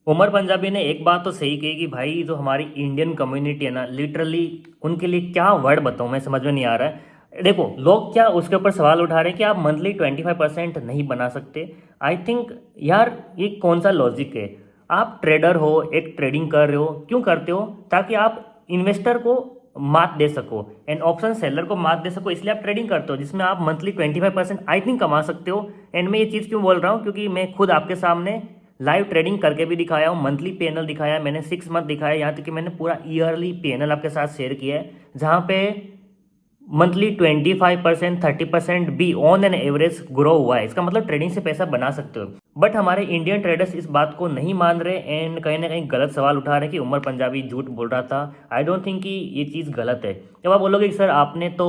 उमर पंजाबी ने एक बात तो सही कही कि भाई जो हमारी इंडियन कम्युनिटी है ना, लिटरली उनके लिए क्या वर्ड बताऊँ, मैं समझ में नहीं आ रहा है। देखो लोग क्या उसके ऊपर सवाल उठा रहे हैं कि आप मंथली 25% नहीं बना सकते। आई थिंक यार ये कौन सा लॉजिक है। आप ट्रेडर हो, एक ट्रेडिंग कर रहे हो, क्यों करते हो? ताकि आप इन्वेस्टर को मात दे सको एंड ऑप्शन सेलर को मात दे सको, इसलिए आप ट्रेडिंग करते हो जिसमें आप मंथली 25% आई थिंक कमा सकते हो। एंड मैं ये चीज़ क्यों बोल रहा हूँ, क्योंकि मैं खुद आपके सामने लाइव ट्रेडिंग करके भी दिखाया हूँ, मंथली पीएनएल दिखाया है मैंने, 6 मंथ दिखाया है, यहाँ तक कि मैंने पूरा ईयरली पीएनएल आपके साथ शेयर किया है, जहाँ पे मंथली 25% 30% भी ऑन एन एवरेज ग्रो हुआ है। इसका मतलब ट्रेडिंग से पैसा बना सकते हो। बट हमारे इंडियन ट्रेडर्स इस बात को नहीं मान रहे एंड कहीं ना कहीं गलत सवाल उठा रहे हैं कि उमर पंजाबी झूठ बोल रहा था। आई डोंट थिंक कि ये चीज़ गलत है। जब आप बोलोगे कि सर आपने तो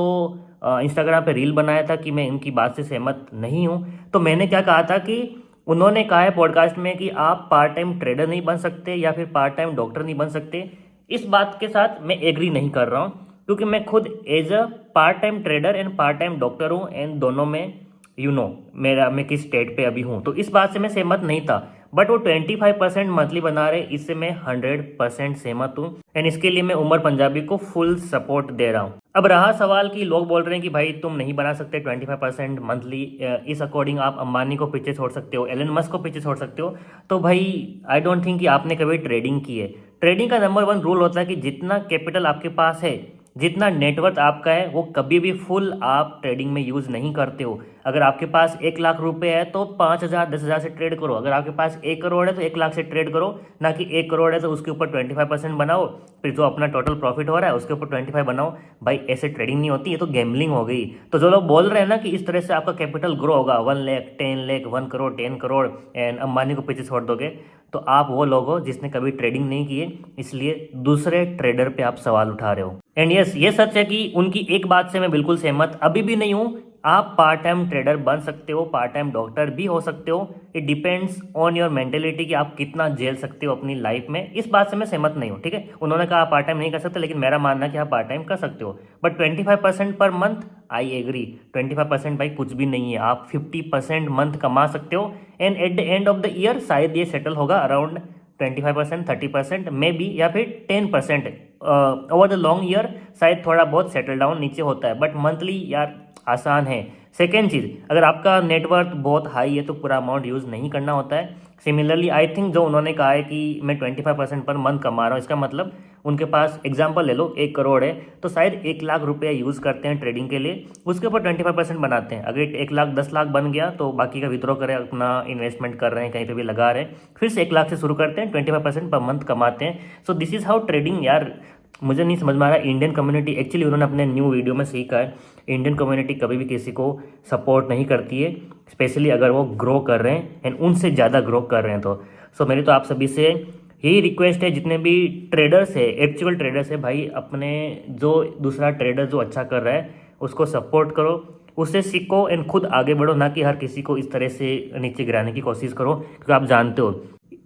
इंस्टाग्राम पे रील बनाया था कि मैं इनकी बात से सहमत नहीं हूँ, तो मैंने क्या कहा था कि उन्होंने कहा है पॉडकास्ट में कि आप पार्ट टाइम ट्रेडर नहीं बन सकते या फिर पार्ट टाइम डॉक्टर नहीं बन सकते। इस बात के साथ मैं एग्री नहीं कर रहा हूँ, क्योंकि मैं खुद as a part time trader and part time doctor हूँ एंड दोनों में मेरा मैं किस स्टेट पे अभी हूँ, तो इस बात से मैं सहमत नहीं था। बट वो 25% मंथली बना रहे, इससे मैं 100% सहमत हूँ एंड इसके लिए मैं उमर पंजाबी को फुल सपोर्ट दे रहा हूँ। अब रहा सवाल कि लोग बोल रहे हैं कि भाई तुम नहीं बना सकते 25% मंथली, इस अकॉर्डिंग आप अंबानी को पीछे छोड़ सकते हो, एलन मस्क को पीछे छोड़ सकते हो। तो भाई आई डोंट थिंक कि आपने कभी ट्रेडिंग की है। ट्रेडिंग का नंबर वन रूल होता है कि जितना कैपिटल आपके पास है, जितना नेटवर्थ आपका है, वो कभी भी फुल आप ट्रेडिंग में यूज़ नहीं करते हो। अगर आपके पास 1 लाख रुपए है तो 5,000 10,000 से ट्रेड करो। अगर आपके पास 1 करोड़ है तो 1 लाख से ट्रेड करो, ना कि 1 करोड़ है तो उसके ऊपर 25% बनाओ, फिर जो अपना टोटल प्रॉफिट हो रहा है उसके ऊपर 25 बनाओ। भाई ऐसे ट्रेडिंग नहीं होती, ये तो गैम्बलिंग हो गई। तो जो लोग बोल रहे हैं ना कि इस तरह से आपका कैपिटल ग्रो होगा 1 लाख 10 लाख 1 करोड़ 10 करोड़ एंड अंबानी को पीछे छोड़ दोगे, तो आप वो लोग हो जिसने कभी ट्रेडिंग नहीं की है, इसलिए दूसरे ट्रेडर पे आप सवाल उठा रहे हो। एंड यस ये सच है कि उनकी एक बात से मैं बिल्कुल सहमत अभी भी नहीं हूँ। आप पार्ट टाइम ट्रेडर बन सकते हो, पार्ट टाइम डॉक्टर भी हो सकते हो। It depends on your mentality कि आप कितना झेल सकते हो अपनी लाइफ में। इस बात से मैं सहमत नहीं हूँ, ठीक है। उन्होंने कहा आप पार्ट टाइम नहीं कर सकते, लेकिन मेरा मानना है कि आप पार्ट टाइम कर सकते हो। But 25% per month, I agree. 25% भाई कुछ भी नहीं है, आप 50% मंथ कमा सकते हो and at the end of the year शायद ये सेटल होगा अराउंड 25% 30% मे बी, या फिर 10% ओवर द लॉन्ग ईयर शायद थोड़ा बहुत सेटल डाउन नीचे होता है। बट मंथली यार आसान है। सेकेंड चीज़, अगर आपका नेटवर्थ बहुत हाई है तो पूरा अमाउंट यूज़ नहीं करना होता है। सिमिलरली आई थिंक जो उन्होंने कहा है कि मैं 25% पर मंथ कमा रहा हूँ, इसका मतलब उनके पास एग्जाम्पल ले लो 1 करोड़ है तो शायद 1 लाख रुपया यूज़ करते हैं ट्रेडिंग के लिए, उसके ऊपर 25% बनाते हैं। अगर 1 लाख 10 लाख बन गया तो बाकी का विड्रॉ करें, अपना इन्वेस्टमेंट कर रहे हैं, कहीं पे भी लगा रहे हैं, फिर से 1 लाख से शुरू करते हैं, 25% पर मंथ कमाते हैं। So this is how trading यार। मुझे नहीं समझ में आ रहा इंडियन कम्युनिटी, एक्चुअली उन्होंने अपने न्यू वीडियो में सही कहा है, इंडियन कम्युनिटी कभी भी किसी को सपोर्ट नहीं करती है, स्पेशली अगर वो ग्रो कर रहे हैं एंड उनसे ज़्यादा ग्रो कर रहे हैं तो। सो मेरी तो आप सभी से यही रिक्वेस्ट है, जितने भी ट्रेडर्स है, एक्चुअल ट्रेडर्स है भाई, अपने जो दूसरा ट्रेडर जो अच्छा कर रहा है उसको सपोर्ट करो, उससे सीखो एंड खुद आगे बढ़ो, ना कि हर किसी को इस तरह से नीचे गिराने की कोशिश करो। क्योंकि आप जानते हो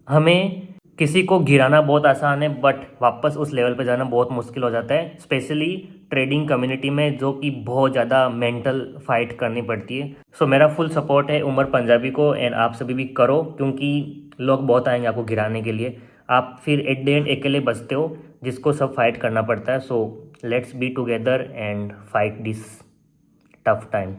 हमें किसी को गिराना बहुत आसान है, बट वापस उस लेवल पे जाना बहुत मुश्किल हो जाता है, स्पेशली ट्रेडिंग कम्युनिटी में जो कि बहुत ज़्यादा मेंटल फाइट करनी पड़ती है। सो मेरा फुल सपोर्ट है उमर पंजाबी को एंड आप सभी भी करो, क्योंकि लोग बहुत आएंगे आपको गिराने के लिए, आप फिर एट द एंड अकेले बचते हो जिसको सब फाइट करना पड़ता है। So let's be together and fight this tough time.